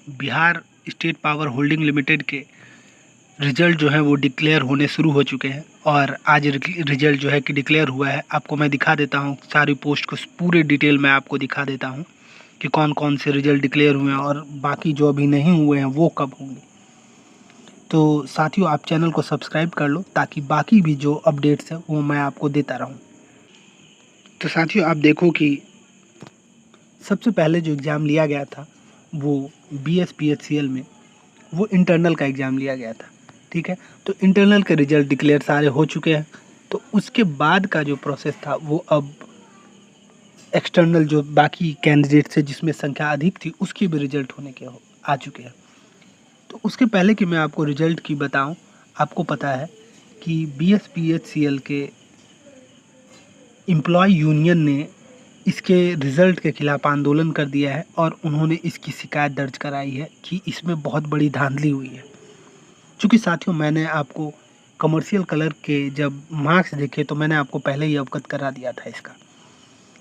Bihar state power holding limited के result जो है वो डिक्लेयर होने शुरू हो चुके हैं और आज रिजल्ट जो है कि डिक्लेयर हुआ है। आपको मैं दिखा देता हूँ सारी पोस्ट को, पूरे डिटेल में आपको दिखा देता हूँ कि कौन कौन से रिजल्ट डिक्लेयर हुए हैं और बाकी जो अभी नहीं हुए हैं वो कब होंगे। तो साथियों, आप चैनल को सब्सक्राइब कर लो ताकि बाकी भी जो अपडेट्स हैं वो मैं आपको देता रहूँ। तो साथियों, आप देखो कि सबसे पहले जो एग्ज़ाम लिया गया था वो BSPHCL में वो इंटरनल का एग्ज़ाम लिया गया था। ठीक है, तो इंटरनल के रिजल्ट डिक्लेयर सारे हो चुके हैं। तो उसके बाद का जो प्रोसेस था वो अब एक्सटर्नल जो बाकी कैंडिडेट थे जिसमें संख्या अधिक थी उसकी भी रिजल्ट होने के आ चुके हैं। तो उसके पहले कि मैं आपको रिजल्ट की बताऊं, आपको पता है कि BSPHCL के एम्प्लॉय यूनियन ने इसके रिज़ल्ट के खिलाफ आंदोलन कर दिया है और उन्होंने इसकी शिकायत दर्ज कराई है कि इसमें बहुत बड़ी धांधली हुई है। चूँकि साथियों, मैंने आपको कमर्शियल कलर के जब मार्क्स देखे तो मैंने आपको पहले ही अवगत करा दिया था इसका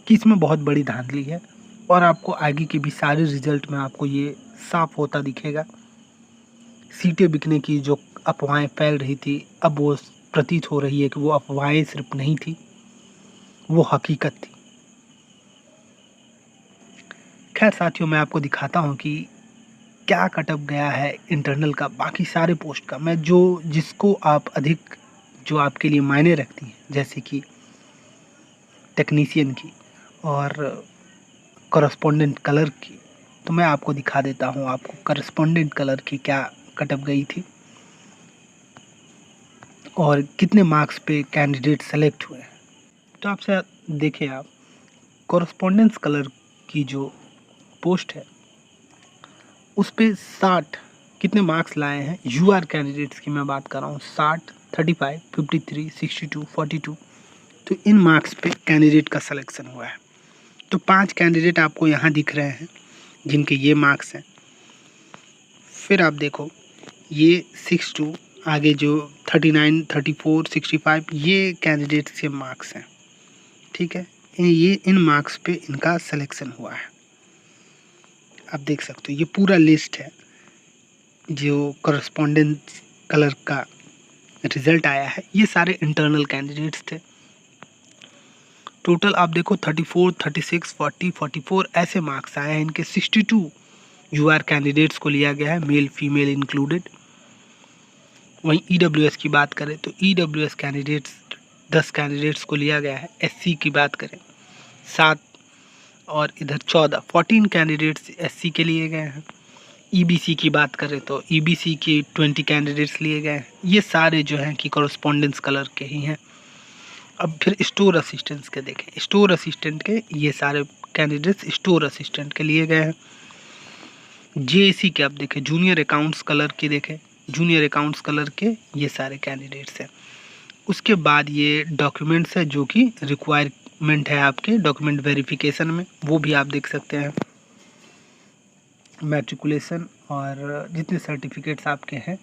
कि इसमें बहुत बड़ी धांधली है और आपको आगे के भी सारे रिजल्ट में आपको ये साफ होता दिखेगा। सीटें बिकने की जो अफवाहें फैल रही थी, अब वो प्रतीत हो रही है कि वो अफवाहें सिर्फ नहीं थी, वो हकीकत थी। खैर साथियों, मैं आपको दिखाता हूँ कि क्या कटअप गया है इंटरनल का, बाकी सारे पोस्ट का। मैं जिसको आप अधिक जो आपके लिए मायने रखती हैं, जैसे कि टेक्नीशियन की और कॉरेस्पोंडेंट कलर की, तो मैं आपको दिखा देता हूँ आपको कॉरेस्पोंडेंट कलर की क्या कटअप गई थी और कितने मार्क्स पे कैंडिडेट सेलेक्ट हुए हैं। तो आपसे देखें, आप कॉरेस्पोंडेंस कलर की जो पोस्ट है उस पे 60 कितने मार्क्स लाए हैं UR कैंडिडेट्स की मैं बात कर रहा हूँ। 60, 35, 53, 62, 42, तो इन मार्क्स पे कैंडिडेट का सिलेक्शन हुआ है। तो 5 कैंडिडेट आपको यहाँ दिख रहे हैं जिनके ये मार्क्स हैं। फिर आप देखो ये 62, आगे जो 39, 34, 65 ये कैंडिडेट्स के मार्क्स हैं। ठीक है, ये इन मार्क्स पे इनका सिलेक्शन हुआ है। आप देख सकते हो ये पूरा लिस्ट है जो कॉरेस्पोंडेंस कलर का रिज़ल्ट आया है। ये सारे इंटरनल कैंडिडेट्स थे। टोटल आप देखो 34, 36, 40, 44 ऐसे मार्क्स आए हैं इनके। 62 UR कैंडिडेट्स को लिया गया है, मेल फीमेल इंक्लूडेड। वहीं EWS की बात करें तो EWS कैंडिडेट्स 10 कैंडिडेट्स को लिया गया है। SC की बात करें 7 और इधर 14 कैंडिडेट्स SC के लिए गए हैं। EBC की बात करें तो EBC के 20 कैंडिडेट्स लिए गए हैं। ये सारे जो हैं कि कॉरेस्पोंडेंस कलर के ही हैं। अब फिर स्टोर असिस्टेंट्स के देखें, स्टोर असिस्टेंट के ये सारे कैंडिडेट्स स्टोर असिस्टेंट के लिए गए हैं। JAC के आप देखें, जूनियर अकाउंट्स कलर के देखें, जूनियर अकाउंट्स कलर के ये सारे कैंडिडेट्स हैं। उसके बाद ये डॉक्यूमेंट्स है जो कि रिक्वायरमेंट है आपके डॉक्यूमेंट वेरिफिकेशन में, वो भी आप देख सकते हैं। मैट्रिकुलेशन और जितने सर्टिफिकेट्स आपके हैं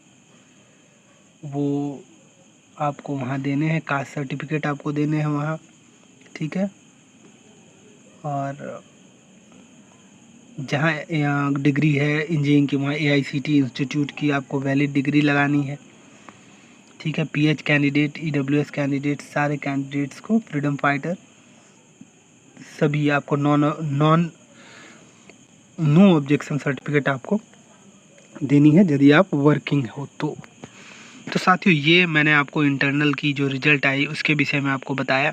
वो आपको वहाँ देने हैं, कास्ट सर्टिफिकेट आपको देने हैं वहाँ। ठीक है, और जहाँ डिग्री है इंजीनियरिंग की वहाँ AICT इंस्टीट्यूट की आपको वैलिड डिग्री लगानी है। ठीक है, PH कैंडिडेट, EWS कैंडिडेट, सारे कैंडिडेट्स को, फ्रीडम फाइटर सभी आपको नो ऑब्जेक्शन सर्टिफिकेट आपको देनी है यदि आप वर्किंग हो तो। साथियों, ये मैंने आपको इंटरनल की जो रिज़ल्ट आई उसके विषय में आपको बताया।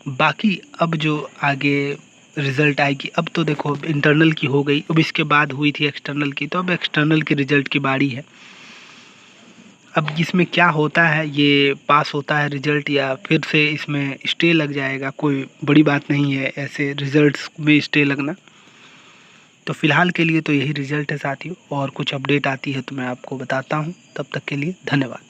बाकी अब जो आगे रिज़ल्ट आएगी, अब तो देखो इंटरनल की हो गई, अब इसके बाद हुई थी एक्सटर्नल की, तो अब एक्सटर्नल के रिज़ल्ट की बारी है। अब इसमें क्या होता है, ये पास होता है रिज़ल्ट या फिर से इसमें स्टे लग जाएगा, कोई बड़ी बात नहीं है ऐसे रिज़ल्ट्स में स्टे लगना। तो फ़िलहाल के लिए तो यही रिज़ल्ट है साथियों, और कुछ अपडेट आती है तो मैं आपको बताता हूँ। तब तक के लिए धन्यवाद।